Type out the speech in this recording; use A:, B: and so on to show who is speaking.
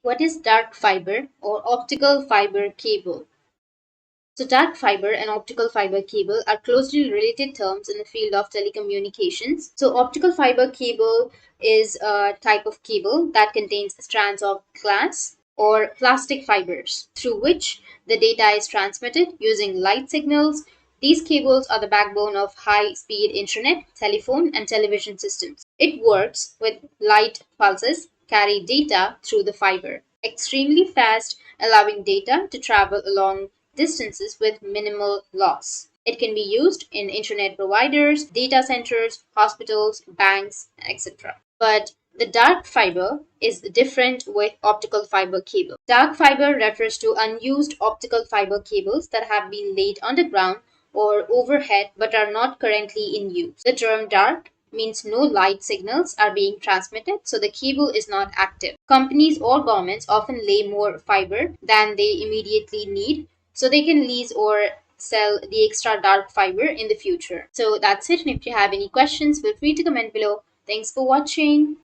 A: What is dark fiber or optical fiber cable? So, dark fiber and optical fiber cable are closely related terms in the field of telecommunications. So, optical fiber cable is a type of cable that contains strands of glass or plastic fibers through which the data is transmitted using light signals. These cables are the backbone of high speed internet, telephone, and television systems. It works with light pulses carry data through the fiber extremely fast, allowing data to travel along distances with minimal loss. It can be used in internet providers, data centers, hospitals, banks, etc. But the dark fiber is different with optical fiber cable. Dark fiber refers to unused optical fiber cables that have been laid underground or overhead but are not currently in use. The term dark means no light signals are being transmitted, so the cable is not active. Companies or governments often lay more fiber than they immediately need, so they can lease or sell the extra dark fiber in the future. So that's it. And if you have any questions, feel free to comment below. Thanks for watching.